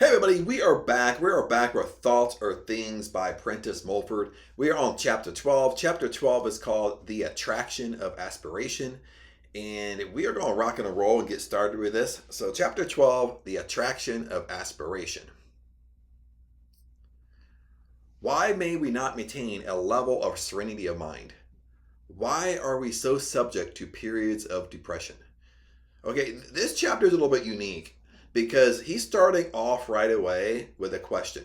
Hey everybody, we are back. We are back with Thoughts or Things by Prentice Mulford. We are on chapter 12. Chapter 12 is called The Attraction of Aspiration. And we are going to rock and roll and get started with this. So, chapter 12, The Attraction of Aspiration. Why may we not maintain a level of serenity of mind? Why are we so subject to periods of depression? Okay, this chapter is a little bit unique because he's starting off right away with a question.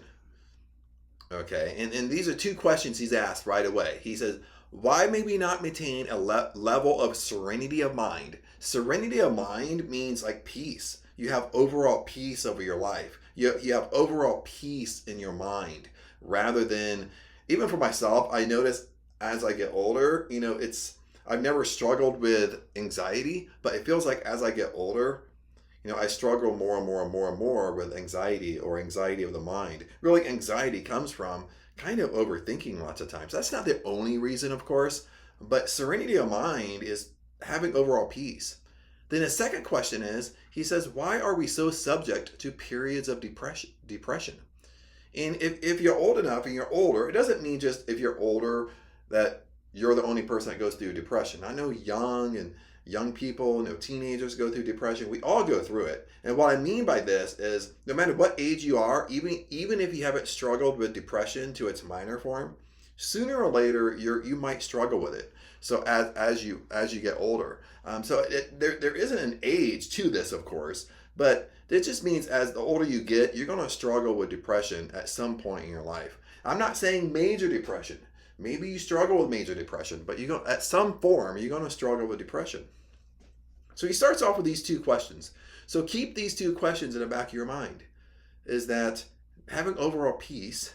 Okay, and these are two questions he's asked right away. He says, why may we not maintain a level of serenity of mind? Serenity of mind means like peace. You have overall peace over your life. You have overall peace in your mind rather than, even for myself, I notice as I get older, I've never struggled with anxiety, but it feels like as I get older, I struggle more and more and more and more with anxiety or anxiety of the mind. Really, anxiety comes from kind of overthinking lots of times. That's not the only reason, of course, but serenity of mind is having overall peace. Then the second question is, he says, why are we so subject to periods of depression? And if you're old enough and you're older, it doesn't mean just if you're older that you're the only person that goes through depression. I know young people, teenagers go through depression. We all go through it. And what I mean by this is no matter what age you are, even if you haven't struggled with depression to its minor form, sooner or later you might struggle with it. So as you get older, there isn't an age to this, of course, but it just means as the older you get, you're going to struggle with depression at some point in your life. I'm not saying major depression. Maybe you struggle with major depression, but at some form, you're going to struggle with depression. So he starts off with these two questions. So keep these two questions in the back of your mind. Is that having overall peace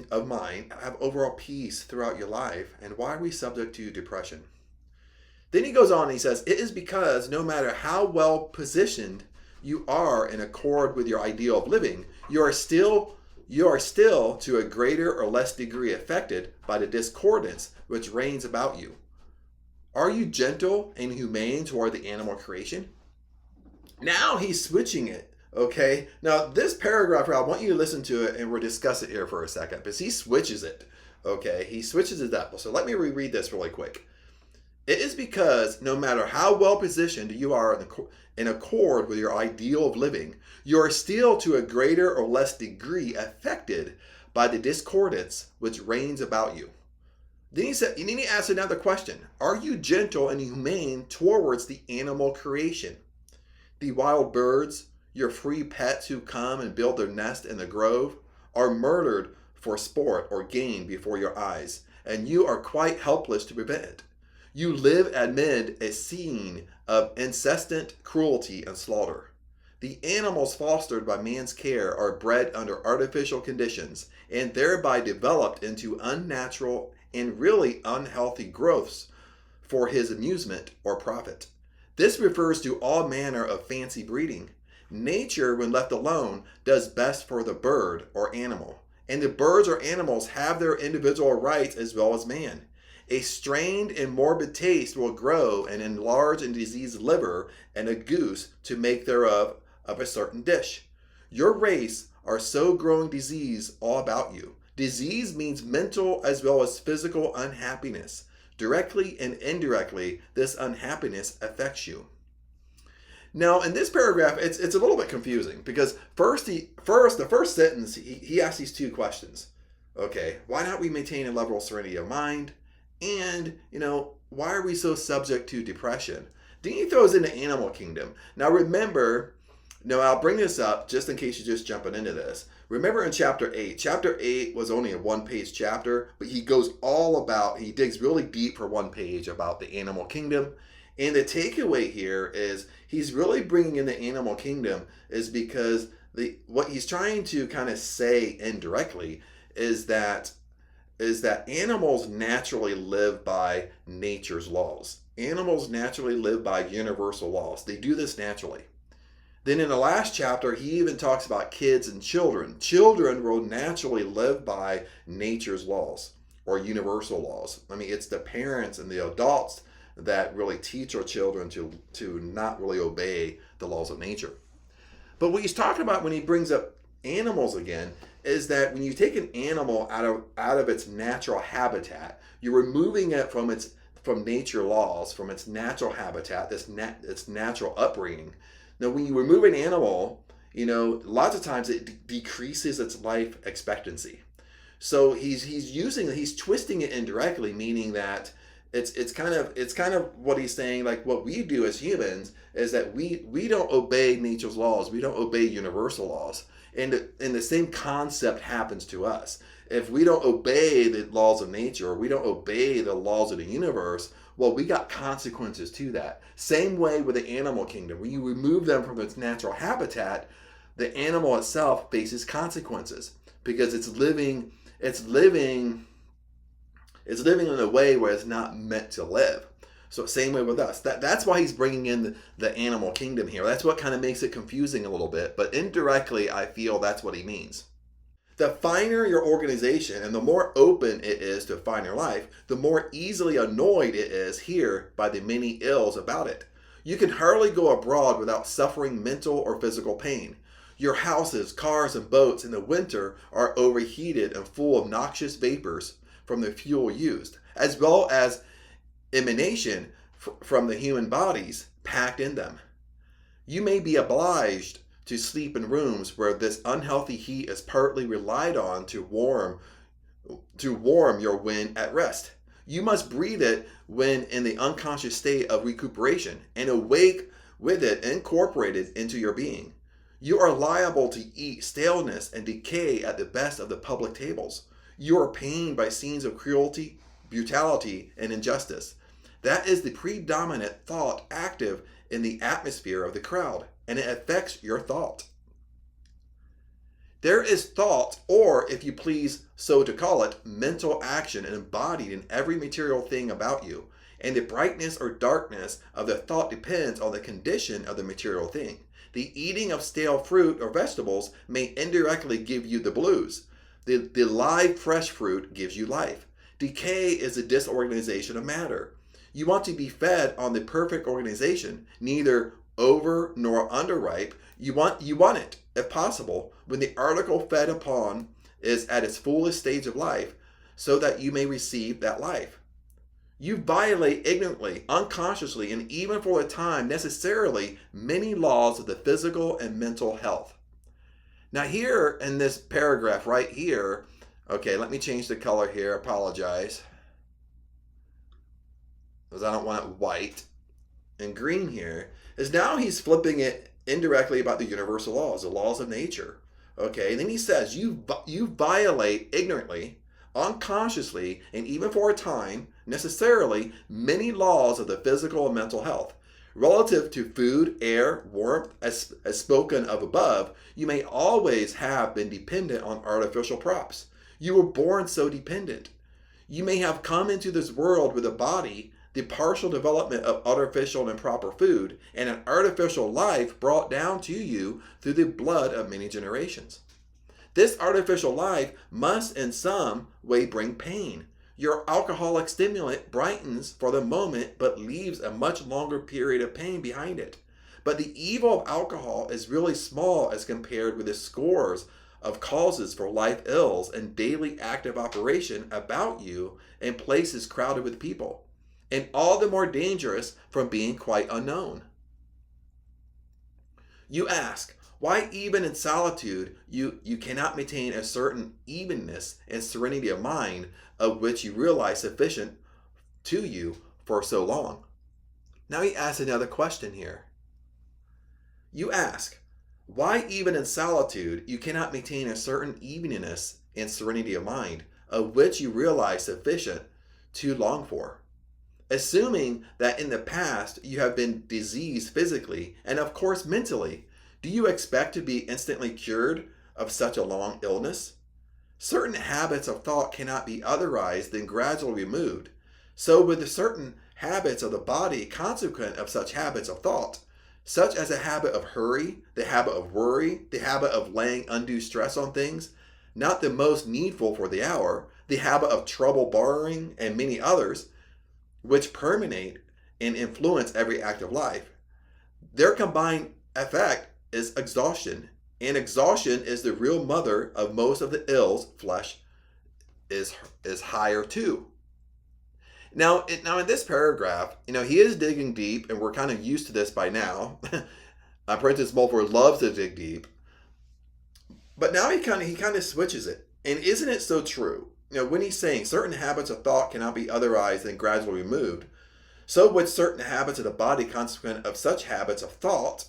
of mind, have overall peace throughout your life, and why are we subject to depression? Then he goes on and he says, it is because no matter how well positioned you are in accord with your ideal of living, you are still to a greater or less degree affected by the discordance which reigns about you. Are you gentle and humane toward the animal creation? Now he's switching it, okay? Now this paragraph, I want you to listen to it and we'll discuss it here for a second because he switches it, okay? He switches it up. So let me reread this really quick. It is because no matter how well positioned you are in accord with your ideal of living, you are still to a greater or less degree affected by the discordance which reigns about you. Then he asks another question. Are you gentle and humane towards the animal creation? The wild birds, your free pets who come and build their nest in the grove, are murdered for sport or gain before your eyes, and you are quite helpless to prevent it. You live amid a scene of incessant cruelty and slaughter. The animals fostered by man's care are bred under artificial conditions and thereby developed into unnatural and really unhealthy growths for his amusement or profit. This refers to all manner of fancy breeding. Nature, when left alone, does best for the bird or animal, and the birds or animals have their individual rights as well as man. A strained and morbid taste will grow and enlarge and disease liver and a goose to make thereof of a certain dish. Your race are so growing disease all about you. Disease means mental as well as physical unhappiness. Directly and indirectly, this unhappiness affects you. Now, in this paragraph, it's a little bit confusing because the first sentence, he asks these two questions. Okay, why not we maintain a level of serenity of mind? And, why are we so subject to depression? Then he throws in the animal kingdom. Now remember, I'll bring this up just in case you're just jumping into this. Remember in chapter 8. Chapter 8 was only a one-page chapter, but he digs really deep for one page about the animal kingdom. And the takeaway here is he's really bringing in the animal kingdom is because what he's trying to kind of say indirectly is that animals naturally live by nature's laws. Animals naturally live by universal laws. They do this naturally. Then in the last chapter, he even talks about kids and children. Children will naturally live by nature's laws or universal laws. It's the parents and the adults that really teach our children to not really obey the laws of nature. But what he's talking about when he brings up animals again is that when you take an animal out of its natural habitat, you're removing it from nature laws, from its natural habitat, its natural upbringing. Now, when you remove an animal, lots of times it decreases its life expectancy. So he's twisting it indirectly, meaning that it's kind of what he's saying. Like, what we do as humans is that we don't obey nature's laws. We don't obey universal laws, and the same concept happens to us. If we don't obey the laws of nature, or we don't obey the laws of the universe, well, we got consequences to that. Same way with the animal kingdom. When you remove them from its natural habitat, the animal itself faces consequences because it's living in a way where it's not meant to live. So same way with us. That's why he's bringing in the animal kingdom here. That's what kind of makes it confusing a little bit. But indirectly, I feel that's what he means. The finer your organization and the more open it is to finer life, the more easily annoyed it is here by the many ills about it. You can hardly go abroad without suffering mental or physical pain. Your houses, cars, and boats in the winter are overheated and full of noxious vapors from the fuel used, as well as emanation from the human bodies packed in them. You may be obliged to sleep in rooms where this unhealthy heat is partly relied on to warm your wind at rest. You must breathe it when in the unconscious state of recuperation and awake with it incorporated into your being. You are liable to eat staleness and decay at the best of the public tables. You are pained by scenes of cruelty, brutality, and injustice. That is the predominant thought active in the atmosphere of the crowd, and it affects your thought. There is thought, or if you please so to call it, mental action embodied in every material thing about you, and the brightness or darkness of the thought depends on the condition of the material thing. The eating of stale fruit or vegetables may indirectly give you the blues. The live fresh fruit gives you life. Decay is a disorganization of matter. You want to be fed on the perfect organization, neither over nor underripe. You want it, if possible, when the article fed upon is at its fullest stage of life, so that you may receive that life. You violate ignorantly, unconsciously, and even for a time necessarily many laws of the physical and mental health. Now here in this paragraph right here, okay, let me change the color here, apologize, because I don't want it white and green here, is now he's flipping it indirectly about the universal laws, the laws of nature. Okay, and then he says, you violate ignorantly, unconsciously, and even for a time, necessarily, many laws of the physical and mental health. Relative to food, air, warmth, as spoken of above, you may always have been dependent on artificial props. You were born so dependent. You may have come into this world with a body, the partial development of artificial and improper food, and an artificial life brought down to you through the blood of many generations. This artificial life must in some way bring pain. Your alcoholic stimulant brightens for the moment, but leaves a much longer period of pain behind it. But the evil of alcohol is really small as compared with the scores of causes for life ills and daily active operation about you in places crowded with people, and all the more dangerous from being quite unknown. You ask, why even in solitude you cannot maintain a certain evenness and serenity of mind of which you realize sufficient to you for so long? Now he asks another question here. You ask, why even in solitude you cannot maintain a certain evenness and serenity of mind of which you realize sufficient to long for? Assuming that in the past you have been diseased physically and of course mentally, do you expect to be instantly cured of such a long illness? Certain habits of thought cannot be otherwise than gradually removed. So with the certain habits of the body consequent of such habits of thought, such as a habit of hurry, the habit of worry, the habit of laying undue stress on things, not the most needful for the hour, the habit of trouble borrowing, and many others, which permeate and influence every act of life, their combined effect is exhaustion. And exhaustion is the real mother of most of the ills. Flesh is higher too. Now in this paragraph, he is digging deep, and we're kind of used to this by now. Prentice Mulford loves to dig deep, but now he kind of switches it. And isn't it so true? When he's saying certain habits of thought cannot be otherwise than gradually removed, so would certain habits of the body consequent of such habits of thought.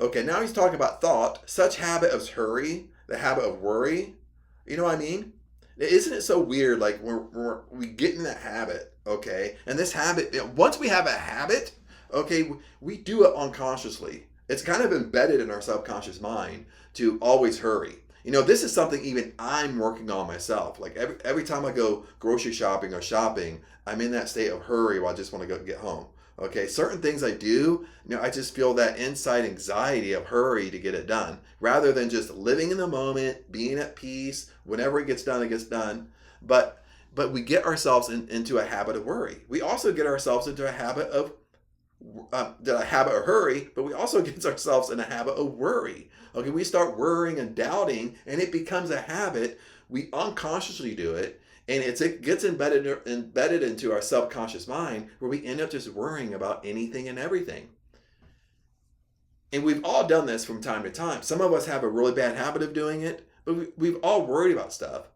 Okay, now he's talking about thought, such habit of hurry, the habit of worry. You know what I mean? Isn't it so weird? Like we get in that habit, okay? And this habit, once we have a habit, okay, we do it unconsciously. It's kind of embedded in our subconscious mind to always hurry. This is something even I'm working on myself. Like every time I go grocery shopping or shopping, I'm in that state of hurry where I just want to go get home. Okay, certain things I do, I just feel that inside anxiety of hurry to get it done, rather than just living in the moment, being at peace. Whenever it gets done, it gets done. But we get ourselves into a habit of worry. We also get ourselves into a habit of hurry, but we also get ourselves in a habit of worry. Okay, we start worrying and doubting, and it becomes a habit. We unconsciously do it, and it gets embedded into our subconscious mind, where we end up just worrying about anything and everything. And we've all done this from time to time. Some of us have a really bad habit of doing it, but we've all worried about stuff.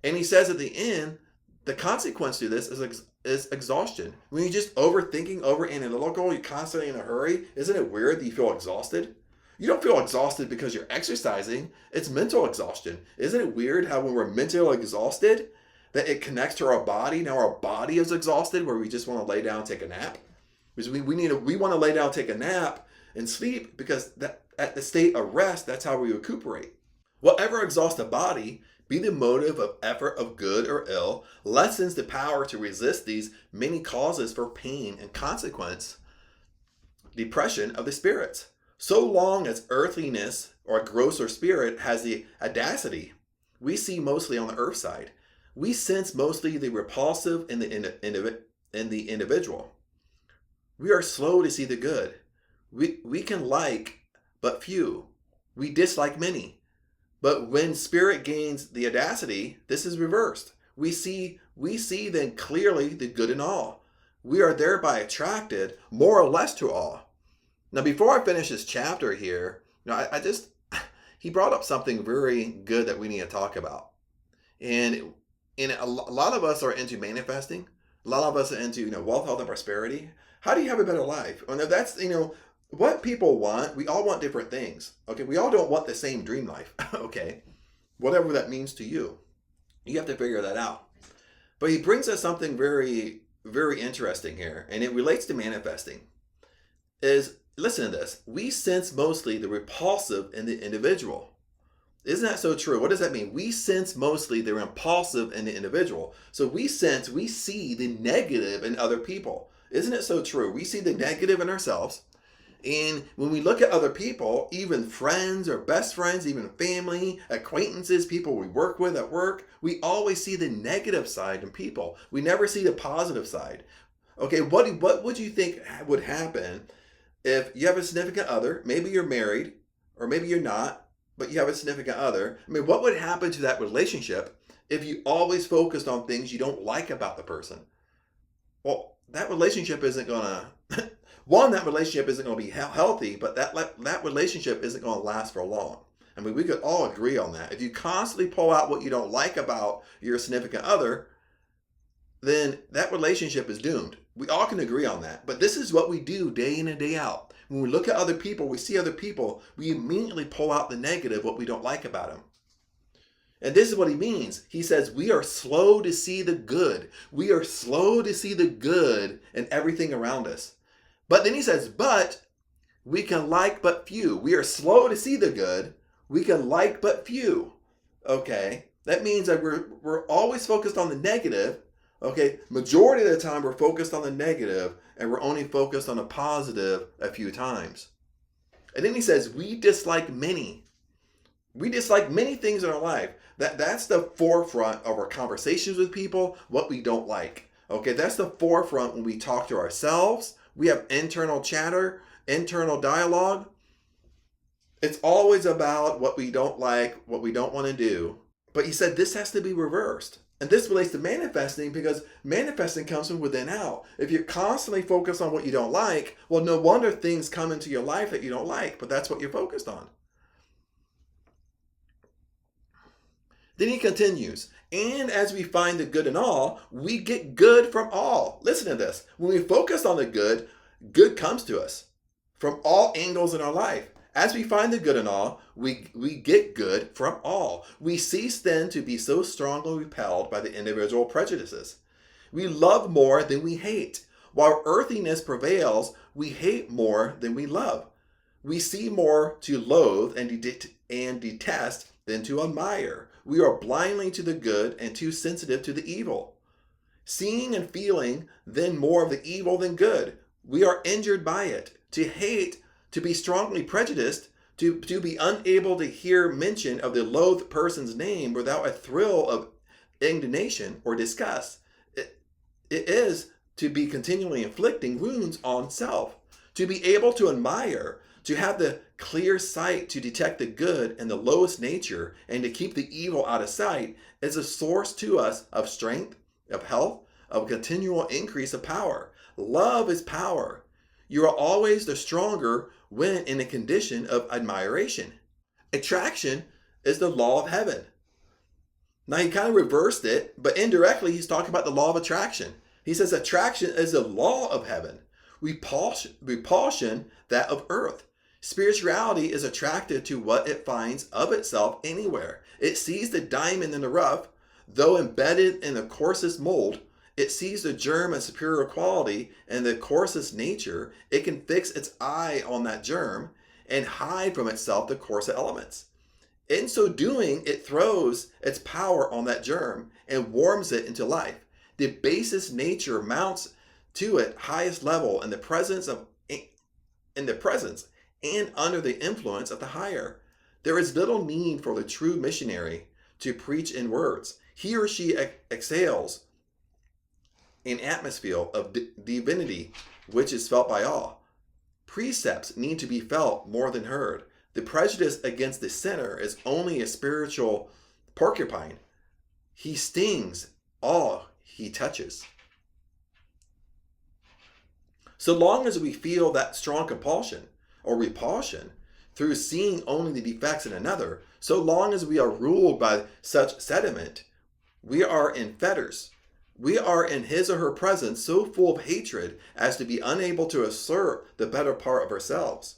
And he says at the end, the consequence to this is exhaustion. When you're just overthinking, over analytical, you're constantly in a hurry. Isn't it weird that you feel exhausted? You don't feel exhausted because you're exercising. It's mental exhaustion. Isn't it weird how when we're mentally exhausted, that it connects to our body? Now our body is exhausted, where we just want to lay down and take a nap. Because we want to lay down, take a nap, and sleep, because that at the state of rest, that's how we recuperate. Whatever exhausts the body, be the motive of effort of good or ill, lessens the power to resist these many causes for pain and consequence, depression of the spirits. So long as earthliness or grosser spirit has the audacity, we see mostly on the earth side. We sense mostly the repulsive in the individual. We are slow to see the good. We can like but few. We dislike many. But when spirit gains the audacity, this is reversed. We see then clearly the good in all. We are thereby attracted more or less to all. Now, before I finish this chapter here, he brought up something very good that we need to talk about. And a lot of us are into manifesting. A lot of us are into, wealth, health, and prosperity. How do you have a better life? Well, that's, what people want. We all want different things. Okay, we all don't want the same dream life. Okay, whatever that means to you. You have to figure that out. But he brings us something very, very interesting here, and it relates to manifesting. Listen to this. We sense mostly the repulsive in the individual. Isn't that so true? What does that mean? We sense mostly the repulsive in the individual. So we see the negative in other people. Isn't it so true? We see the negative in ourselves. And when we look at other people, even friends or best friends, even family, acquaintances, people we work with at work, we always see the negative side in people. We never see the positive side. Okay, what would you think would happen if you have a significant other? Maybe you're married, or maybe you're not, but you have a significant other. I mean, what would happen to that relationship if you always focused on things you don't like about the person? Well, that relationship isn't going to... that relationship isn't going to be healthy, but that relationship isn't going to last for long. I mean, we could all agree on that. If you constantly pull out what you don't like about your significant other, then that relationship is doomed. We all can agree on that. But this is what we do day in and day out. When we look at other people, we see other people, we immediately pull out the negative, what we don't like about them. And this is what he means. He says, we are slow to see the good. We are slow to see the good in everything around us. But then he says, but we can like but few. We are slow to see the good. We can like but few. Okay, that means that we're always focused on the negative. Okay, majority of the time we're focused on the negative, and we're only focused on the positive a few times. And then he says, we dislike many. We dislike many things in our life. That's the forefront of our conversations with people, what we don't like. Okay, that's the forefront when we talk to ourselves. We have internal chatter, internal dialogue. It's always about what we don't like, what we don't want to do. But he said this has to be reversed. And this relates to manifesting because manifesting comes from within out. If you're constantly focused on what you don't like, well, no wonder things come into your life that you don't like, but that's what you're focused on. Then he continues, and as we find the good in all, we get good from all. Listen to this. When we focus on the good, good comes to us from all angles in our life. As we find the good in all, we get good from all. We cease then to be so strongly repelled by the individual prejudices. We love more than we hate. While earthiness prevails, we hate more than we love. We see more to loathe and detest than to admire. We are blindly to the good and too sensitive to the evil. Seeing and feeling then more of the evil than good. We are injured by it. To hate, to be strongly prejudiced, to be unable to hear mention of the loathed person's name without a thrill of indignation or disgust. It is to be continually inflicting wounds on self. To be able to admire, to have the clear sight to detect the good in the lowest nature and to keep the evil out of sight is a source to us of strength, of health, of a continual increase of power. Love is power. You are always the stronger when in a condition of admiration. Attraction is the law of heaven. Now he kind of reversed it, but indirectly he's talking about the law of attraction. He says attraction is the law of heaven. Repulsion that of earth. Spirituality is attracted to what it finds of itself anywhere. It sees the diamond in the rough, though embedded in the coarsest mold. It sees the germ and superior quality and the coarsest nature. It can fix its eye on that germ and hide from itself the coarser elements. In so doing, it throws its power on that germ and warms it into life. The basest nature mounts to its highest level in the presence and under the influence of the higher. There is little need for the true missionary to preach in words. He or she exhales an atmosphere of divinity which is felt by all. Precepts need to be felt more than heard. The prejudice against the sinner is only a spiritual porcupine. He stings all he touches. So long as we feel that strong compulsion or repulsion through seeing only the defects in another, so long as we are ruled by such sentiment, we are in fetters. We are in his or her presence so full of hatred as to be unable to assert the better part of ourselves.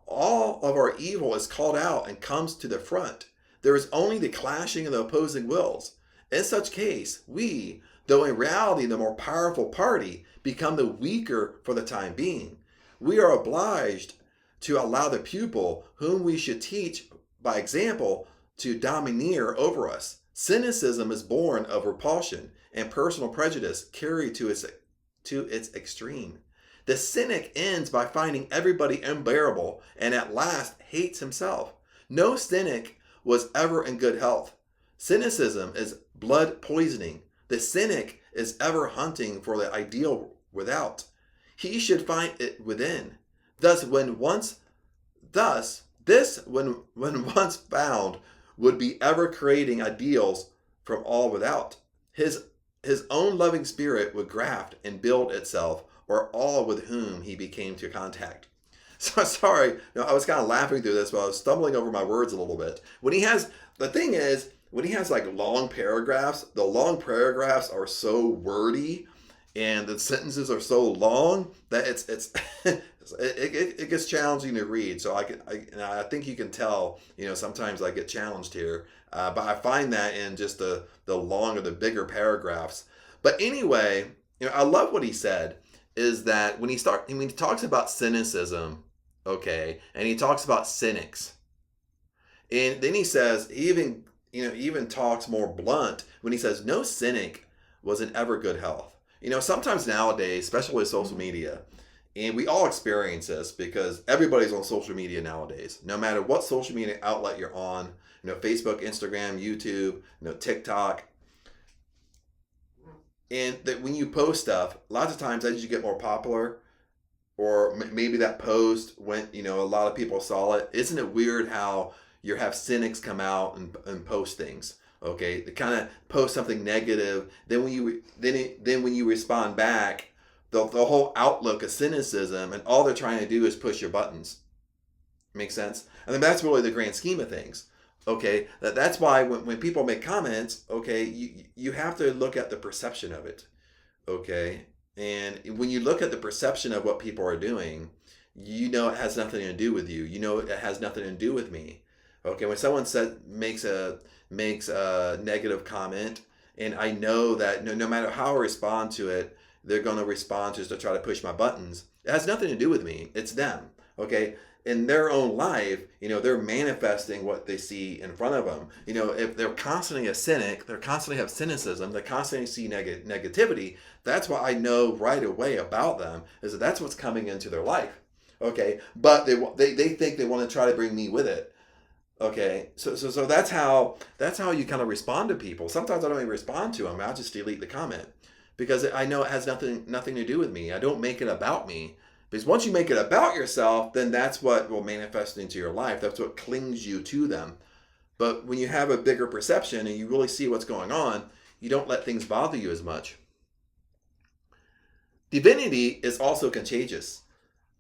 All of our evil is called out and comes to the front. There is only the clashing of the opposing wills. In such case, we, though in reality the more powerful party, become the weaker for the time being. We are obliged to allow the pupil whom we should teach by example to domineer over us. Cynicism is born of repulsion and personal prejudice carried to its extreme. The cynic ends by finding everybody unbearable and at last hates himself. No cynic was ever in good health. Cynicism is blood poisoning. The cynic is ever hunting for the ideal without. He should find it within. When once found, would be ever creating ideals from all without. His own loving spirit would graft and build itself, or all with whom he became to contact. So sorry, I was kind of laughing through this, but I was stumbling over my words a little bit. When he has like long paragraphs, the long paragraphs are so wordy and the sentences are so long that it gets challenging to read. So I think you can tell, sometimes I get challenged here, but I find that in just the longer, the bigger paragraphs. But anyway, I love what he said is that when he talks about cynicism, okay, and he talks about cynics, and then he says, he even talks more blunt when he says no cynic was in ever good health. Sometimes nowadays, especially with social media, and we all experience this because everybody's on social media nowadays. No matter what social media outlet you're on, Facebook, Instagram, YouTube, TikTok. And that when you post stuff, lots of times as you get more popular, or maybe that post went, a lot of people saw it. Isn't it weird how you have cynics come out and post things? Okay, they kind of post something negative. Then when you respond back, the whole outlook is cynicism, and all they're trying to do is push your buttons. Makes sense? I think that's really the grand scheme of things. Okay, that's why when people make comments, okay, you have to look at the perception of it. Okay, and when you look at the perception of what people are doing, it has nothing to do with you. It has nothing to do with me. Okay, when someone makes a negative comment, and I know that no matter how I respond to it, they're going to respond just to try to push my buttons. It has nothing to do with me. It's them. Okay, in their own life, they're manifesting what they see in front of them. If they're constantly a cynic, they constantly have cynicism, they constantly see negativity. That's what I know right away about them, is that that's what's coming into their life. Okay, but they think they want to try to bring me with it. Okay, so that's how you kind of respond to people. Sometimes I don't even respond to them. I'll just delete the comment because I know it has nothing to do with me. I don't make it about me. Because once you make it about yourself, then that's what will manifest into your life. That's what clings you to them. But when you have a bigger perception and you really see what's going on, you don't let things bother you as much. Divinity is also contagious.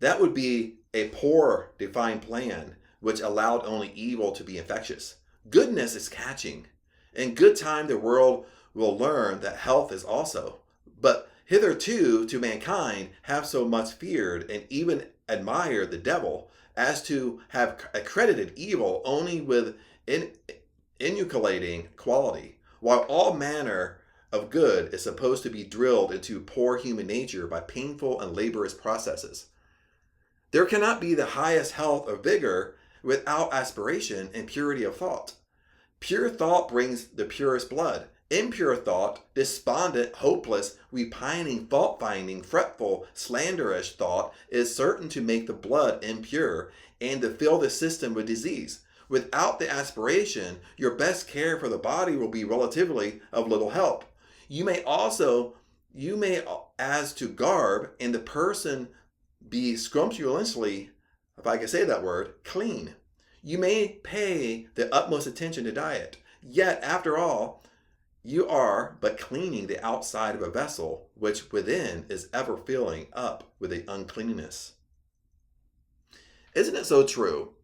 That would be a poor defined plan which allowed only evil to be infectious. Goodness is catching. In good time, the world will learn that health is also. But hitherto to mankind have so much feared and even admired the devil as to have accredited evil only with inculcating quality, while all manner of good is supposed to be drilled into poor human nature by painful and laborious processes. There cannot be the highest health or vigor without aspiration and purity of thought. Pure thought brings the purest blood. Impure thought, despondent, hopeless, repining, fault-finding, fretful, slanderous thought is certain to make the blood impure and to fill the system with disease. Without the aspiration, your best care for the body will be relatively of little help. You may as to garb and the person be scrumptiously, if I can say that word, clean. You may pay the utmost attention to diet, yet after all, you are but cleaning the outside of a vessel, which within is ever filling up with the uncleanness. Isn't it so true?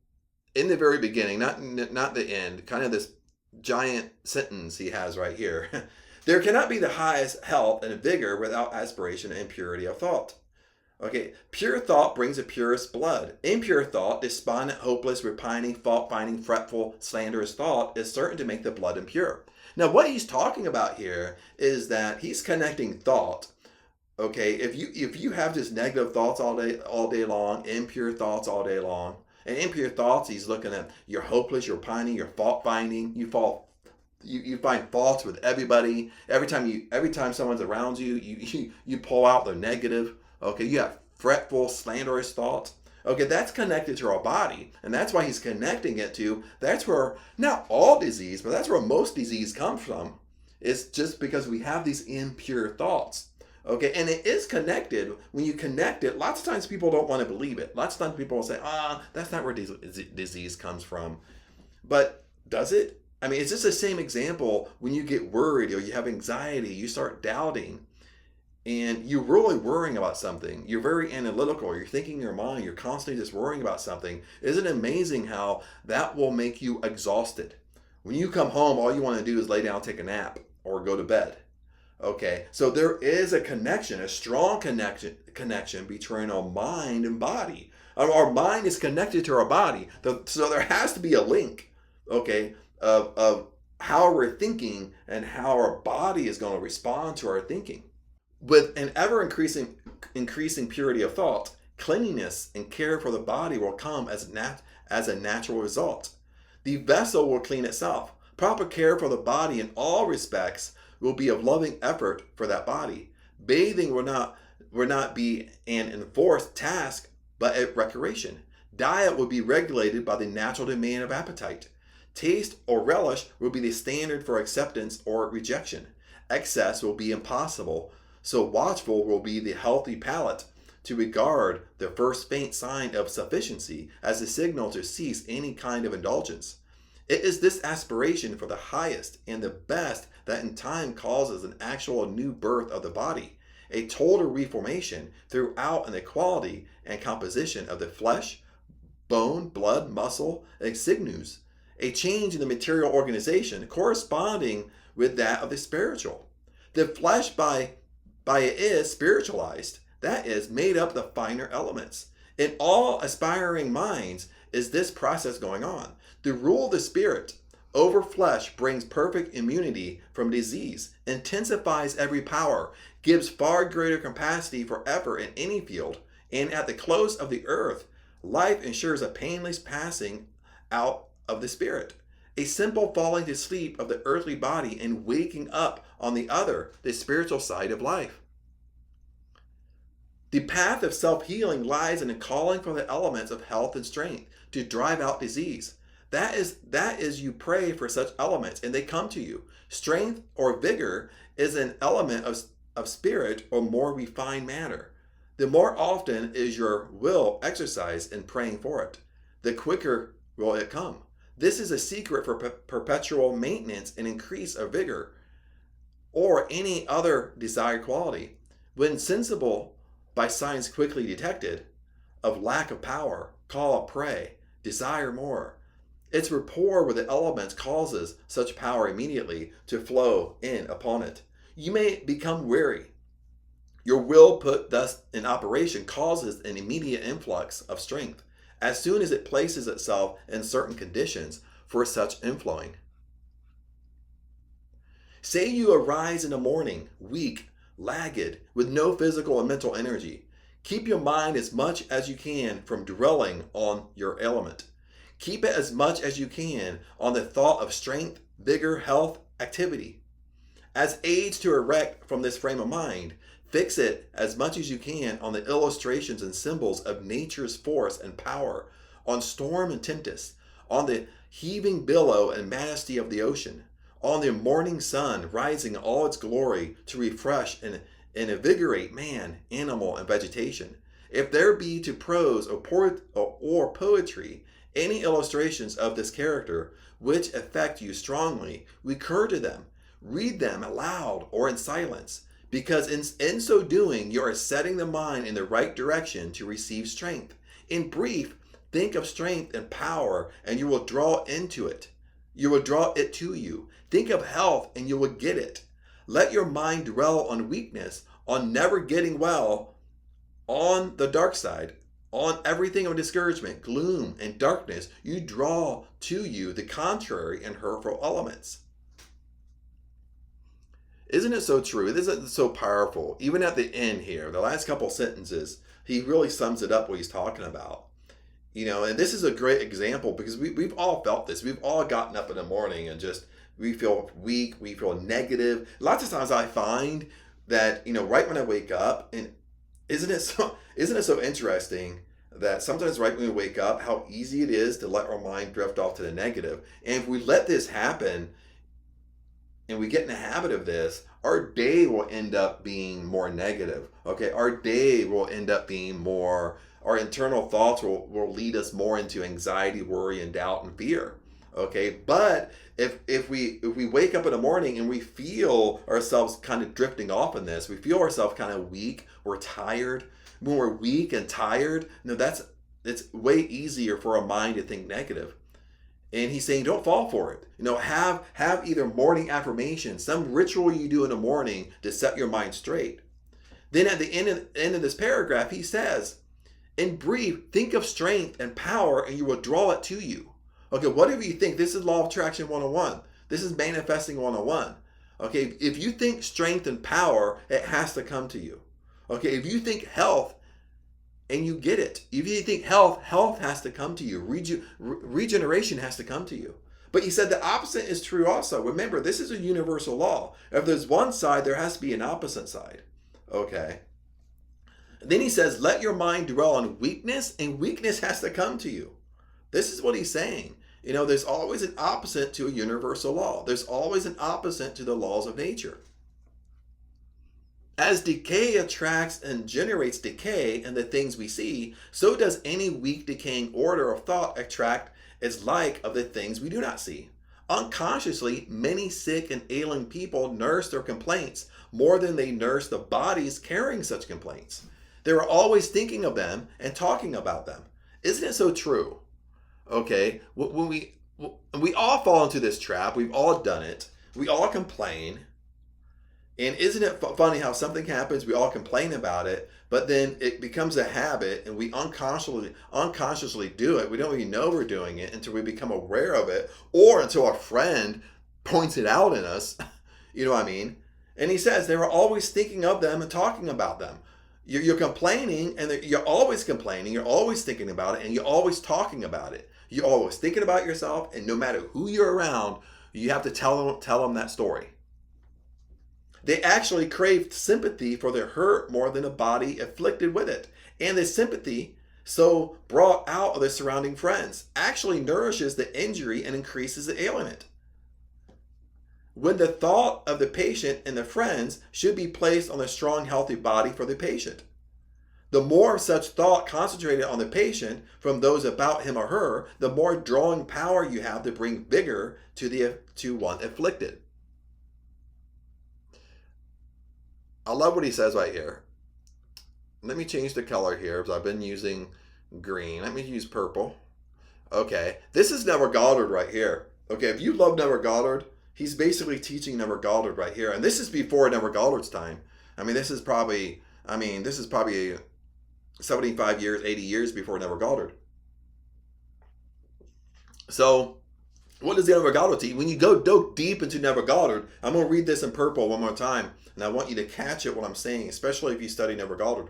In the very beginning, not the end, kind of this giant sentence he has right here. There cannot be the highest health and vigor without aspiration and purity of thought. Okay, pure thought brings the purest blood. Impure thought, despondent, hopeless, repining, fault-finding, fretful, slanderous thought is certain to make the blood impure. Now, what he's talking about here is that he's connecting thought. Okay, if you have just negative thoughts all day long, impure thoughts all day long, and impure thoughts, he's looking at you're hopeless, you're pining, you're fault-finding, you find faults with everybody. Every time someone's around you, you pull out the negative. Okay, you have fretful, slanderous thoughts. Okay, that's connected to our body, and that's why he's connecting it to, that's where, not all disease, but that's where most disease comes from. It's just because we have these impure thoughts. Okay, and it is connected. When you connect it, lots of times people don't want to believe it. Lots of times people will say, that's not where disease comes from. But does it? I mean, it's just the same example when you get worried or you have anxiety, you start doubting. And you're really worrying about something. You're very analytical. You're thinking in your mind. You're constantly just worrying about something. Isn't it amazing how that will make you exhausted? When you come home, all you want to do is lay down, take a nap, or go to bed. Okay, so there is a connection, a strong connection between our mind and body. Our mind is connected to our body. So there has to be a link, okay, of how we're thinking and how our body is going to respond to our thinking. With an ever-increasing purity of thought, cleanliness and care for the body will come as a natural result. The vessel will clean itself. Proper care for the body in all respects will be of loving effort for that body. Bathing will not be an enforced task, but a recreation. Diet will be regulated by the natural demand of appetite. Taste or relish will be the standard for acceptance or rejection. Excess will be impossible. So watchful will be the healthy palate. to regard the first faint sign of sufficiency as a signal to cease any kind of indulgence. It is this aspiration for the highest and the best that in time causes an actual new birth of the body, a total reformation throughout in the quality and composition of the flesh, bone, blood, muscle, and sinews, a change in the material organization corresponding with that of the spiritual. The flesh by it is spiritualized, that is, made up the finer elements. In all aspiring minds is this process going on. The rule of the spirit over flesh brings perfect immunity from disease, intensifies every power, gives far greater capacity for effort in any field, and at the close of the earth, life ensures a painless passing out of the spirit, a simple falling to sleep of the earthly body and waking up on the other, the spiritual side of life. The path of self-healing lies in a calling for the elements of health and strength to drive out disease. That is you pray for such elements and they come to you. Strength or vigor is an element of spirit or more refined matter. The more often is your will exercised in praying for it, the quicker will it come. This is a secret for perpetual maintenance and increase of vigor or any other desired quality. When sensible by signs quickly detected of lack of power, call, pray, desire more. Its rapport with the elements causes such power immediately to flow in upon it. You may become weary. Your will put thus in operation causes an immediate influx of strength as soon as it places itself in certain conditions for such inflowing. Say you arise in the morning, weak, lagged, with no physical and mental energy. Keep your mind as much as you can from dwelling on your ailment. Keep it as much as you can on the thought of strength, vigor, health, activity. As aids to erect from this frame of mind, fix it as much as you can on the illustrations and symbols of nature's force and power, on storm and tempest, on the heaving billow and majesty of the ocean, on the morning sun rising in all its glory to refresh and invigorate man, animal, and vegetation. If there be to prose or poetry any illustrations of this character which affect you strongly, recur to them, read them aloud or in silence, because in so doing you are setting the mind in the right direction to receive strength. In brief, think of strength and power and you will draw into it. You will draw it to you. Think of health and you will get it. Let your mind dwell on weakness, on never getting well, on the dark side, on everything of discouragement, gloom, and darkness. You draw to you the contrary and hurtful elements. Isn't it so true? Isn't it so powerful? Even at the end here, the last couple sentences, he really sums it up what he's talking about. And this is a great example because we've all felt this. We've all gotten up in the morning and just, we feel weak, we feel negative. Lots of times I find that, right when I wake up, and isn't it so interesting that sometimes right when we wake up, how easy it is to let our mind drift off to the negative. And if we let this happen and we get in the habit of this, our day will end up being more negative. Okay, our day will end up being more, our internal thoughts will lead us more into anxiety, worry, and doubt and fear. Okay, but if we wake up in the morning and we feel ourselves kind of drifting off in this, we feel ourselves kind of weak, we're tired. When we're weak and tired, it's way easier for our mind to think negative. And he's saying, don't fall for it. Have either morning affirmation, some ritual you do in the morning to set your mind straight. Then at the end of this paragraph, he says, in brief, think of strength and power and you will draw it to you. Okay, whatever you think, this is Law of Attraction 101. This is Manifesting 101. Okay, if you think strength and power, it has to come to you. Okay, if you think health, and you get it. If you think health has to come to you. Regeneration has to come to you. But he said the opposite is true also. Remember, this is a universal law. If there's one side, there has to be an opposite side. Okay. Then he says, let your mind dwell on weakness, and weakness has to come to you. This is what he's saying. There's always an opposite to a universal law. There's always an opposite to the laws of nature. As decay attracts and generates decay in the things we see, so does any weak decaying order of thought attract its like of the things we do not see. Unconsciously, many sick and ailing people nurse their complaints more than they nurse the bodies carrying such complaints. They are always thinking of them and talking about them. Isn't it so true? Okay, when we all fall into this trap, we've all done it. We all complain. And isn't it funny how something happens, we all complain about it, but then it becomes a habit and we unconsciously do it. We don't even know we're doing it until we become aware of it, or until a friend points it out in us. You know what I mean? And he says they were always thinking of them and talking about them. You're complaining, and you're always complaining, you're always thinking about it, and you're always talking about it. You're always thinking about yourself, and no matter who you're around, you have to tell them that story. They actually craved sympathy for their hurt more than a body afflicted with it. And the sympathy so brought out of the surrounding friends actually nourishes the injury and increases the ailment. When the thought of the patient and the friends should be placed on a strong, healthy body for the patient. The more of such thought concentrated on the patient from those about him or her, the more drawing power you have to bring vigor to one afflicted. I love what he says right here. Let me change the color here because I've been using green. Let me use purple. Okay, this is Neville Goddard right here. Okay, if you love Neville Goddard, he's basically teaching Neville Goddard right here. And this is before Neville Goddard's time. This is probably 75 years, 80 years before Neville Goddard. So, what does Neville Goddard teach? When you go deep into Neville Goddard, I'm going to read this in purple one more time. And I want you to catch it what I'm saying, especially if you study Neville Goddard.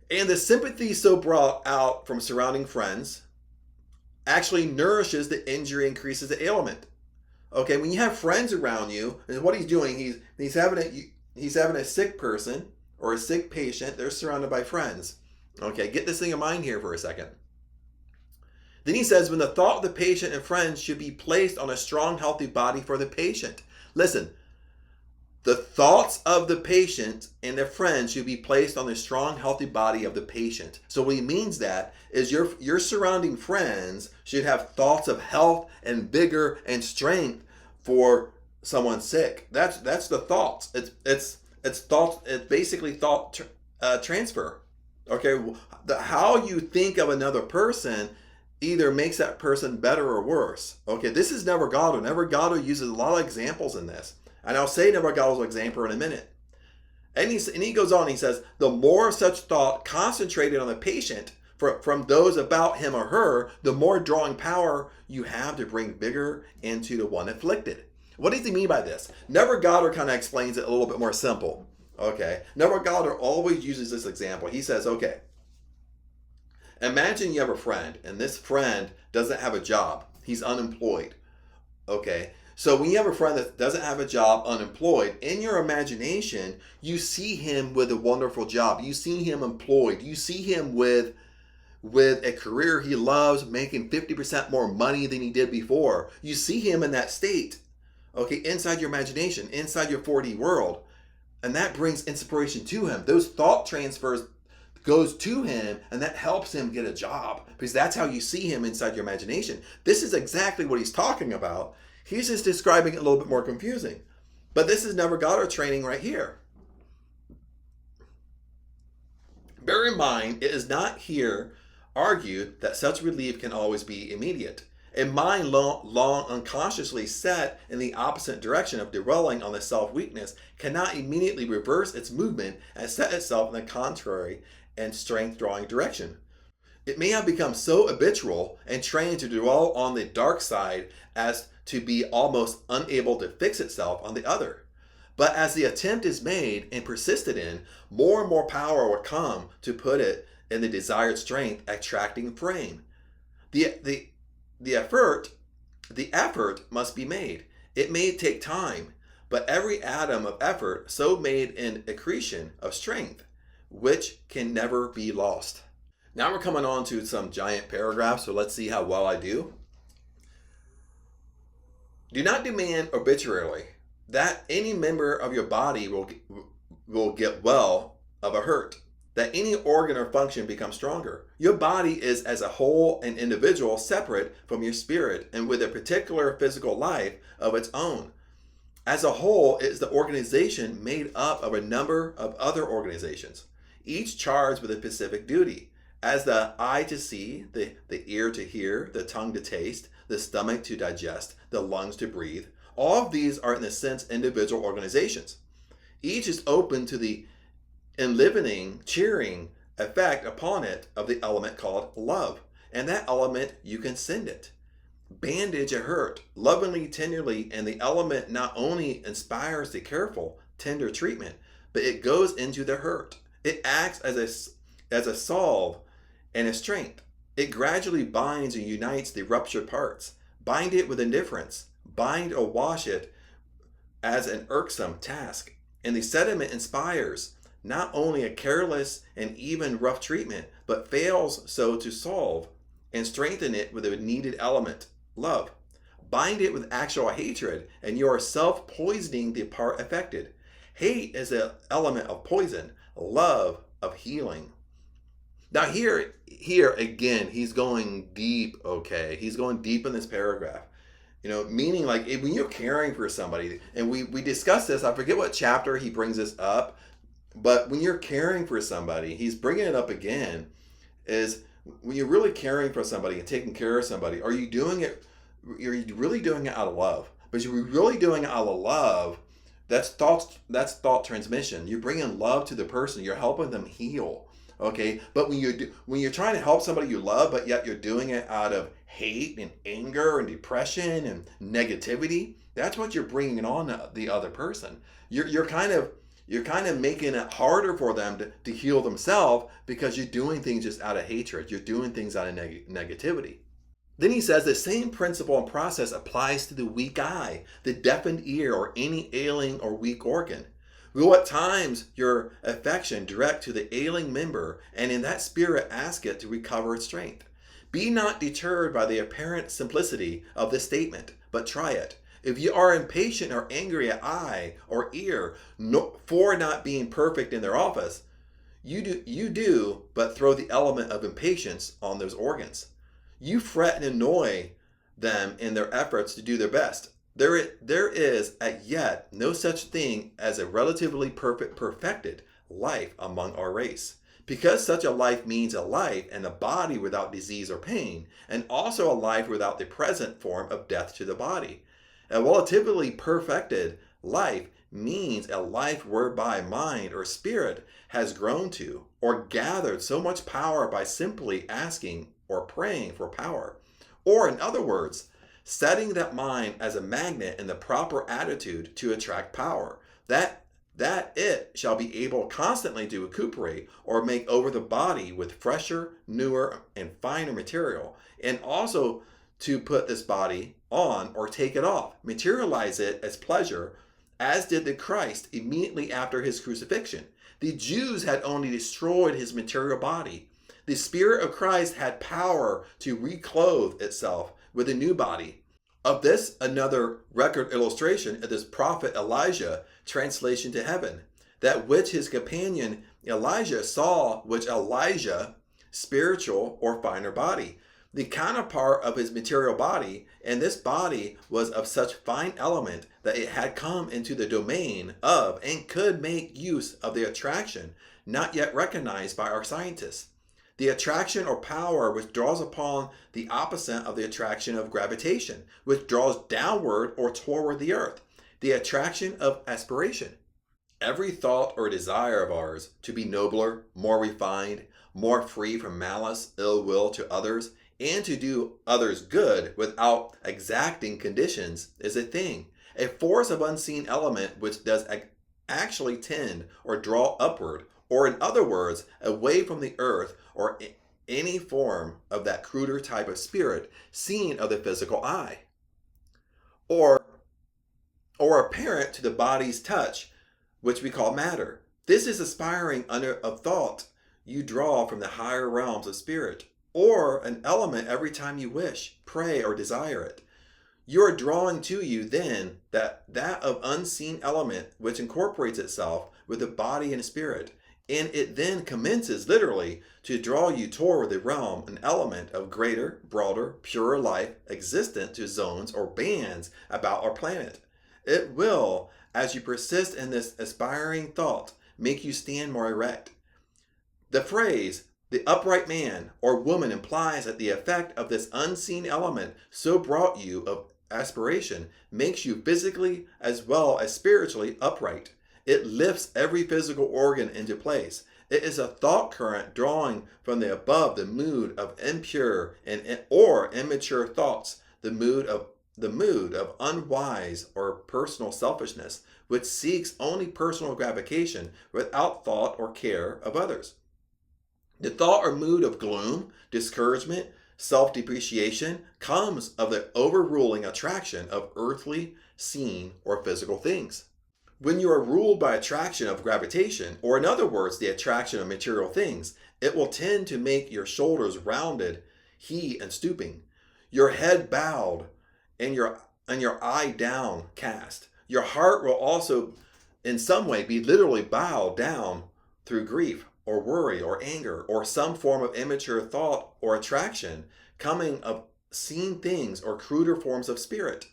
And the sympathy so brought out from surrounding friends actually nourishes the injury, increases the ailment. Okay, when you have friends around you, and what he's doing, he's having a sick person or a sick patient. They're surrounded by friends. Okay, get this thing in mind here for a second. Then he says, when the thought of the patient and friends should be placed on a strong, healthy body for the patient. Listen, the thoughts of the patient and their friends should be placed on the strong, healthy body of the patient. So what he means that is your surrounding friends should have thoughts of health and vigor and strength for someone sick. That's the thoughts. It's thoughts. It's basically thought transfer. Okay, how you think of another person either makes that person better or worse. Okay, this is Neville Goddard. Neville Goddard uses a lot of examples in this. And I'll say Neville Goddard's example in a minute. And he goes on, he says, the more such thought concentrated on the patient from those about him or her, the more drawing power you have to bring vigor into the one afflicted. What does he mean by this? Neville Goddard kind of explains it a little bit more simple. Okay, Neville Goddard always uses this example. He says, okay, imagine you have a friend, and this friend doesn't have a job. He's unemployed. Okay, so when you have a friend that doesn't have a job, unemployed, in your imagination, you see him with a wonderful job. You see him employed. You see him with a career he loves, making 50% more money than he did before. You see him in that state, okay, inside your imagination, inside your 4D world. And that brings inspiration to him. Those thought transfers goes to him, and that helps him get a job because that's how you see him inside your imagination. This is exactly what he's talking about. He's just describing it a little bit more confusing. But this is Neville Goddard training right here. Bear in mind, it is not here argued that such relief can always be immediate. A mind long unconsciously set in the opposite direction of dwelling on the self-weakness cannot immediately reverse its movement and set itself in the contrary and strength-drawing direction. It may have become so habitual and trained to dwell on the dark side as to be almost unable to fix itself on the other. But as the attempt is made and persisted in, more and more power will come to put it in the desired strength attracting frame. The effort must be made. It may take time, but every atom of effort so made an accretion of strength, which can never be lost. Now we're coming on to some giant paragraphs, so let's see how well I do. Do not demand arbitrarily that any member of your body will get well of a hurt, that any organ or function becomes stronger. Your body is as a whole and individual separate from your spirit and with a particular physical life of its own. As a whole, it is the organization made up of a number of other organizations, each charged with a specific duty. As the eye to see, the ear to hear, the tongue to taste, the stomach to digest, the lungs to breathe, all of these are in a sense individual organizations. Each is open to the enlivening, cheering effect upon it of the element called love. And that element, you can send it. Bandage a hurt, lovingly, tenderly, and the element not only inspires the careful, tender treatment, but it goes into the hurt. It acts as a salve and a strength. It gradually binds and unites the ruptured parts. Bind it with indifference. Bind or wash it as an irksome task. And the sediment inspires not only a careless and even rough treatment, but fails so to solve and strengthen it with a needed element, love. Bind it with actual hatred, and you are self-poisoning the part affected. Hate is an element of poison, love of healing. Now here again, he's going deep, okay? He's going deep in this paragraph. Meaning like when you're caring for somebody, and we discussed this, I forget what chapter he brings this up, but when you're caring for somebody, he's bringing it up again, is when you're really caring for somebody and taking care of somebody, are you really doing it out of love? But you're really doing it out of love, that's thought transmission. You're bringing love to the person, you're helping them heal. Okay, but when you're trying to help somebody you love, but yet you're doing it out of hate and anger and depression and negativity, that's what you're bringing on the other person. You're kind of making it harder for them to heal themselves because you're doing things just out of hatred. You're doing things out of negativity. Then he says the same principle and process applies to the weak eye, the deafened ear, or any ailing or weak organ. Will at times your affection direct to the ailing member, and in that spirit ask it to recover its strength. Be not deterred by the apparent simplicity of this statement, but try it. If you are impatient or angry at eye or ear for not being perfect in their office, you do but throw the element of impatience on those organs. You fret and annoy them in their efforts to do their best. There is as yet no such thing as a relatively perfected life among our race, because such a life means a life and a body without disease or pain, and also a life without the present form of death to the body. A relatively perfected life means a life whereby mind or spirit has grown to or gathered so much power by simply asking or praying for power. Or in other words, setting that mind as a magnet in the proper attitude to attract power, that it shall be able constantly to recuperate or make over the body with fresher, newer, and finer material, and also to put this body on or take it off, materialize it as pleasure, as did the Christ immediately after his crucifixion. The Jews had only destroyed his material body. The Spirit of Christ had power to reclothe itself with a new body. Of this, another record illustration is this prophet Elijah translation to heaven, that which his companion Elijah saw, which Elijah, spiritual or finer body, the counterpart of his material body, and this body was of such fine element that it had come into the domain of and could make use of the attraction not yet recognized by our scientists. The attraction or power which draws upon the opposite of the attraction of gravitation, which draws downward or toward the earth. The attraction of aspiration. Every thought or desire of ours to be nobler, more refined, more free from malice, ill will to others, and to do others good without exacting conditions is a thing, a force of unseen element which does actually tend or draw upward, or in other words, away from the earth or any form of that cruder type of spirit seen of the physical eye, or apparent to the body's touch, which we call matter. This is aspiring under of thought you draw from the higher realms of spirit, or an element every time you wish, pray, or desire it. You are drawing to you then that of unseen element which incorporates itself with the body and spirit, and it then commences literally to draw you toward the realm and element of greater, broader, purer life existent to zones or bands about our planet. It will, as you persist in this aspiring thought, make you stand more erect. The phrase, the upright man or woman, implies that the effect of this unseen element so brought you of aspiration makes you physically as well as spiritually upright. It lifts every physical organ into place. It is a thought current drawing from the above the mood of impure or immature thoughts, the mood of unwise or personal selfishness, which seeks only personal gratification without thought or care of others. The thought or mood of gloom, discouragement, self-depreciation comes of the overruling attraction of earthly, seen, or physical things. When you are ruled by attraction of gravitation, or in other words, the attraction of material things, it will tend to make your shoulders rounded, he and stooping, your head bowed, and your eye downcast. Your heart will also in some way be literally bowed down through grief or worry or anger or some form of immature thought or attraction coming of seen things or cruder forms of spirit.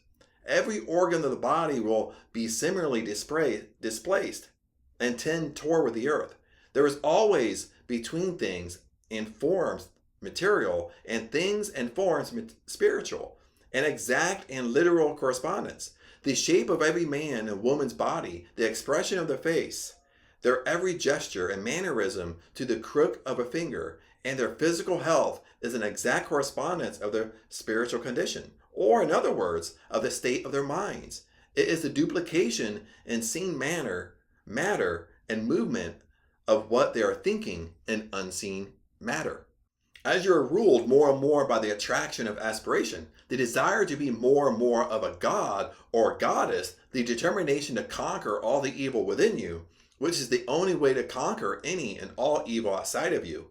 Every organ of the body will be similarly displaced and tend toward the earth. There is always between things and forms material and things and forms spiritual, an exact and literal correspondence. The shape of every man and woman's body, the expression of their face, their every gesture and mannerism to the crook of a finger, and their physical health is an exact correspondence of their spiritual condition, or in other words, of the state of their minds. It is the duplication in seen matter, and movement of what they are thinking in unseen matter. As you are ruled more and more by the attraction of aspiration, the desire to be more and more of a god or goddess, the determination to conquer all the evil within you, which is the only way to conquer any and all evil outside of you.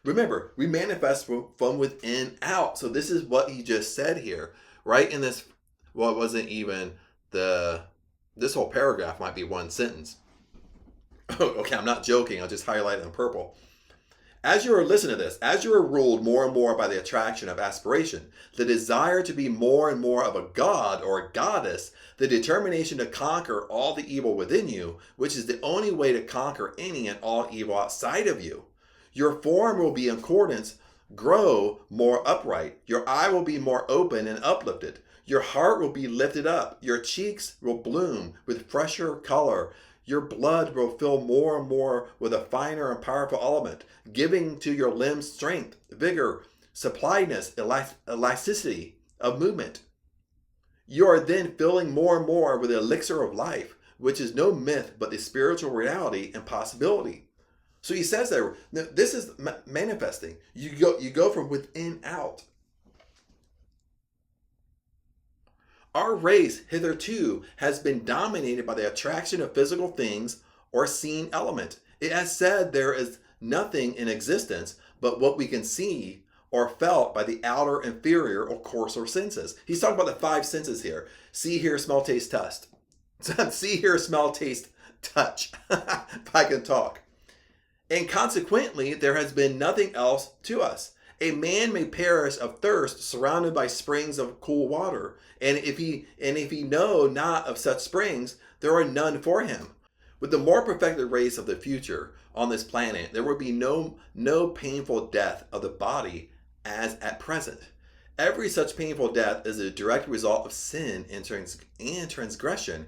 Remember, we manifest from within out. So this is what he just said here, right? In this, well, it wasn't even this whole paragraph might be one sentence. Okay, I'm not joking. I'll just highlight it in purple. As you are listening to this, as you are ruled more and more by the attraction of aspiration, the desire to be more and more of a god or a goddess, the determination to conquer all the evil within you, which is the only way to conquer any and all evil outside of you. Your form will be in accordance, grow more upright. Your eye will be more open and uplifted. Your heart will be lifted up. Your cheeks will bloom with fresher color. Your blood will fill more and more with a finer and powerful element, giving to your limbs strength, vigor, supplyness, elasticity of movement. You are then filling more and more with the elixir of life, which is no myth but the spiritual reality and possibility. So he says there, this is manifesting. You go from within out. Our race hitherto has been dominated by the attraction of physical things or seen element. It has said there is nothing in existence but what we can see or felt by the outer, inferior, or coarser senses. He's talking about the five senses here. See, hear, smell, taste, touch. See, hear, smell, taste, touch. If I can talk. And consequently, there has been nothing else to us. A man may perish of thirst surrounded by springs of cool water. And if he know not of such springs, there are none for him. With the more perfected race of the future on this planet, there will be no painful death of the body as at present. Every such painful death is a direct result of sin and transgression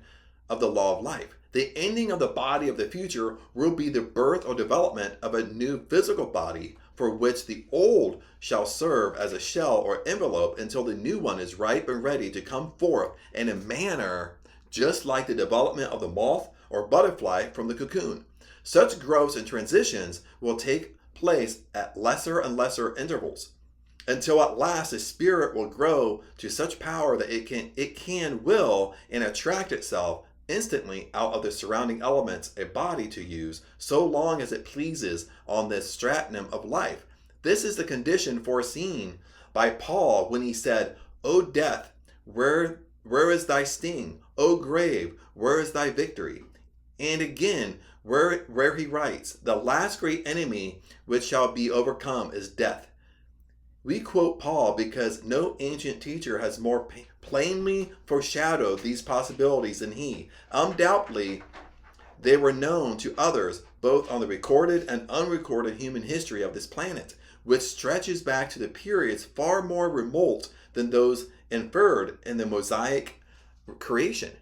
of the law of life. The ending of the body of the future will be the birth or development of a new physical body, for which the old shall serve as a shell or envelope until the new one is ripe and ready to come forth in a manner just like the development of the moth or butterfly from the cocoon. Such growths and transitions will take place at lesser and lesser intervals, until at last the spirit will grow to such power that it can will and attract itself instantly out of the surrounding elements a body to use so long as it pleases on this stratum of life. This is the condition foreseen by Paul when he said, O death, where is thy sting? O grave, where is thy victory? And again, where he writes, the last great enemy which shall be overcome is death. We quote Paul because no ancient teacher has more plainly foreshadowed these possibilities than he. Undoubtedly, they were known to others both on the recorded and unrecorded human history of this planet, which stretches back to the periods far more remote than those inferred in the Mosaic creation.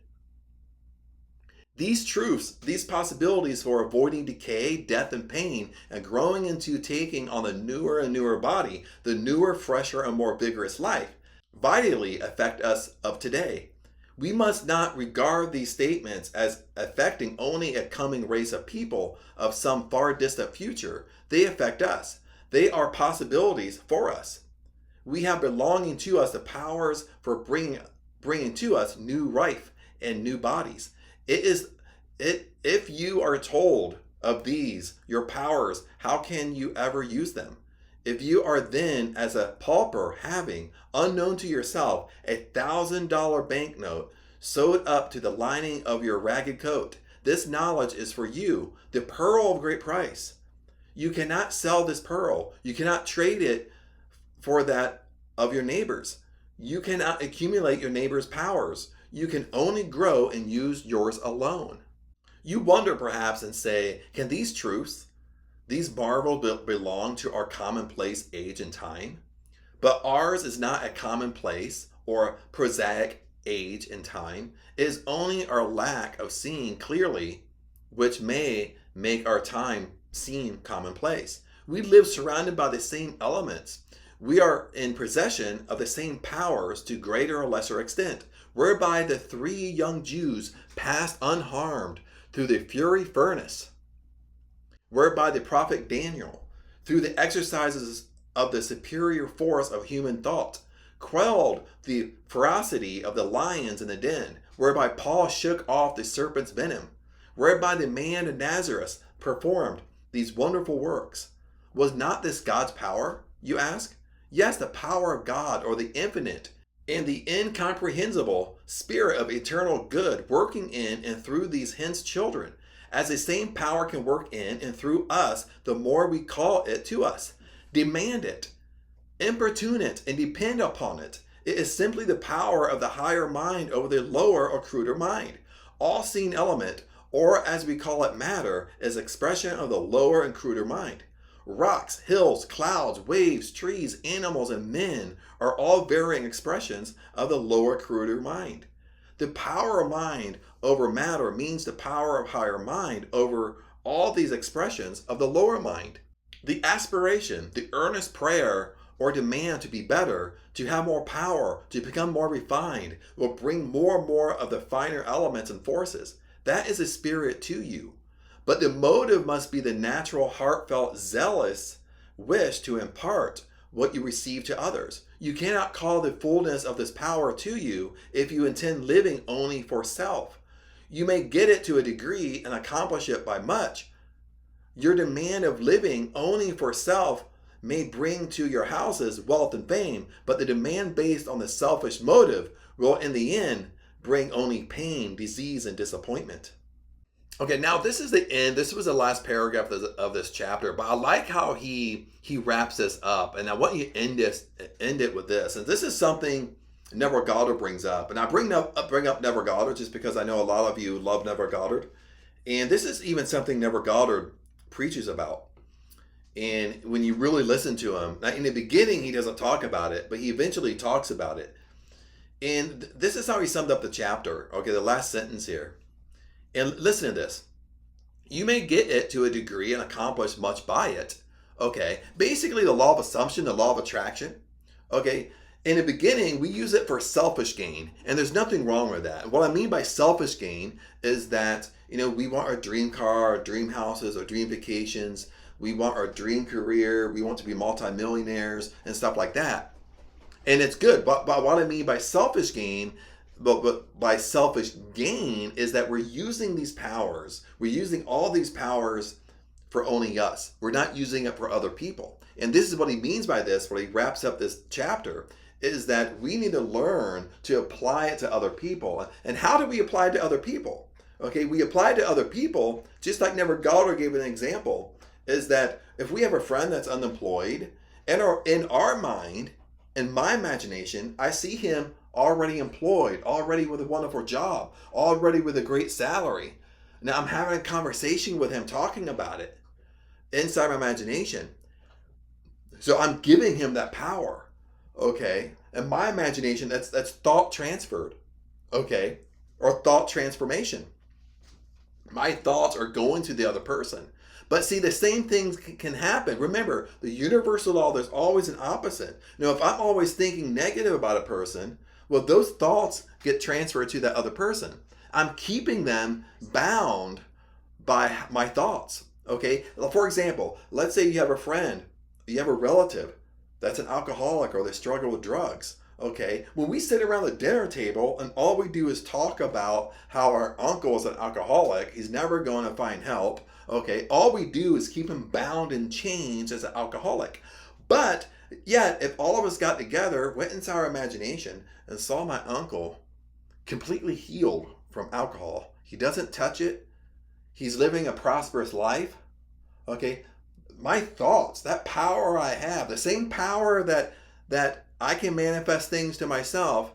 These truths, these possibilities for avoiding decay, death, and pain, and growing into taking on the newer and newer body, the newer, fresher, and more vigorous life, vitally affect us of today. We must not regard these statements as affecting only a coming race of people of some far distant future. They affect us. They are possibilities for us. We have belonging to us the powers for bringing to us new life and new bodies. If you are told of these, your powers, how can you ever use them? If you are then, as a pauper, having, unknown to yourself, $1,000 banknote sewed up to the lining of your ragged coat, this knowledge is for you, the pearl of great price. You cannot sell this pearl. You cannot trade it for that of your neighbors. You cannot accumulate your neighbor's powers. You can only grow and use yours alone. You wonder perhaps and say, can these truths, these marvels belong to our commonplace age and time? But ours is not a commonplace or prosaic age and time. It is only our lack of seeing clearly which may make our time seem commonplace. We live surrounded by the same elements. We are in possession of the same powers to greater or lesser extent, whereby the 3 young Jews passed unharmed through the fiery furnace, whereby the prophet Daniel, through the exercises of the superior force of human thought, quelled the ferocity of the lions in the den, whereby Paul shook off the serpent's venom, whereby the man of Nazareth performed these wonderful works. Was not this God's power, you ask? Yes, the power of God, or the infinite and the incomprehensible spirit of eternal good working in and through these hence children, as the same power can work in and through us the more we call it to us, demand it, importune it, and depend upon it. It is simply the power of the higher mind over the lower or cruder mind. All seen element, or as we call it matter, is expression of the lower and cruder mind. Rocks, hills, clouds, waves, trees, animals, and men are all varying expressions of the lower, cruder mind. The power of mind over matter means the power of higher mind over all these expressions of the lower mind. The aspiration, the earnest prayer or demand to be better, to have more power, to become more refined, will bring more and more of the finer elements and forces. That is a spirit to you. But the motive must be the natural, heartfelt, zealous wish to impart what you receive to others. You cannot call the fullness of this power to you if you intend living only for self. You may get it to a degree and accomplish it by much. Your demand of living only for self may bring to your houses wealth and fame, but the demand based on the selfish motive will in the end bring only pain, disease, and disappointment. Okay, now this is the end. This was the last paragraph of this chapter, but I like how he wraps this up, and I want you to end it with this. And this is something Neville Goddard brings up, and I bring up Neville Goddard just because I know a lot of you love Neville Goddard, and this is even something Neville Goddard preaches about. And when you really listen to him, now in the beginning he doesn't talk about it, but he eventually talks about it. And this is how he summed up the chapter. Okay, the last sentence here. And listen to this. You may get it to a degree and accomplish much by it. Okay, basically the law of assumption, the law of attraction. Okay, in the beginning we use it for selfish gain, and there's nothing wrong with that. And what I mean by selfish gain is that, we want our dream car, our dream houses, our dream vacations. We want our dream career. We want to be multimillionaires and stuff like that. And it's good. But what I mean by selfish gain, but by selfish gain is that we're using these powers. We're using all these powers for only us. We're not using it for other people. And this is what he means by this, when he wraps up this chapter, is that we need to learn to apply it to other people. And how do we apply it to other people? Okay, we apply it to other people, just like Never Galder gave an example, is that if we have a friend that's unemployed, and in our mind, in my imagination, I see him already employed, already with a wonderful job, already with a great salary. Now I'm having a conversation with him talking about it inside my imagination. So I'm giving him that power. Okay? And my imagination, that's thought transferred. Okay? Or thought transformation. My thoughts are going to the other person. But see, the same things can happen. Remember, the universal law, there's always an opposite. Now, if I'm always thinking negative about a person, well, those thoughts get transferred to that other person. I'm keeping them bound by my thoughts. Okay? For example, let's say you have a friend, you have a relative that's an alcoholic or they struggle with drugs. Okay, when we sit around the dinner table and all we do is talk about how our uncle is an alcoholic, he's never going to find help. Okay, all we do is keep him bound in chains as an alcoholic. But yet, if all of us got together, went into our imagination, and saw my uncle completely healed from alcohol, he doesn't touch it, he's living a prosperous life. Okay, my thoughts, that power I have, the same power that I can manifest things to myself,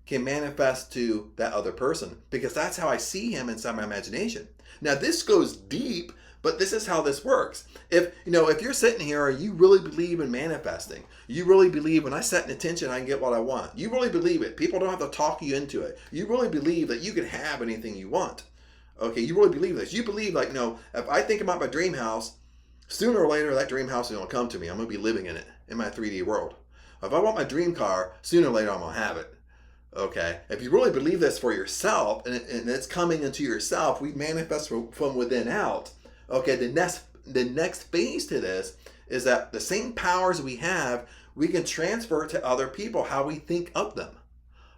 can manifest to that other person, because that's how I see him inside my imagination. Now this goes deep, but this is how this works. If you're sitting here and you really believe in manifesting, you really believe when I set an intention I can get what I want, you really believe it, people don't have to talk you into it, you really believe that you can have anything you want. Okay, you really believe this. You believe if I think about my dream house, sooner or later that dream house is going to come to me. I'm going to be living in it, in my 3D world. If I want my dream car, sooner or later I'm going to have it. Okay? If you really believe this for yourself, and it's coming into yourself, we manifest from within out. Okay, the next phase to this is that the same powers we have, we can transfer to other people, how we think of them.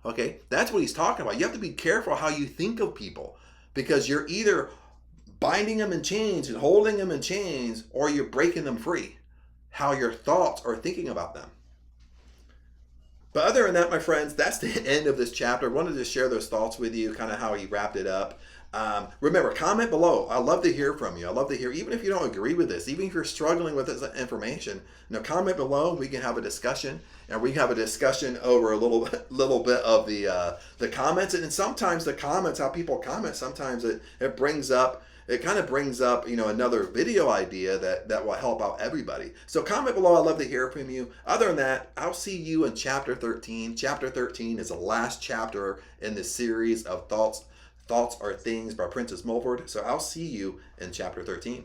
Okay? That's what he's talking about. You have to be careful how you think of people, because you're either binding them in chains and holding them in chains, or you're breaking them free. How your thoughts are thinking about them. But other than that, my friends, that's the end of this chapter. I wanted to share those thoughts with you, kind of how he wrapped it up. Remember, comment below. I love to hear from you. I love to hear, even if you don't agree with this, even if you're struggling with this information, comment below. We can have a discussion, and we can have a discussion over a little bit of the comments. And sometimes the comments, how people comment, sometimes it brings up. It kind of brings up, another video idea that will help out everybody. So comment below. I'd love to hear from you. Other than that, I'll see you in chapter 13. Chapter 13 is the last chapter in the series of Thoughts Are Things by Prentice Mulford. So I'll see you in chapter 13.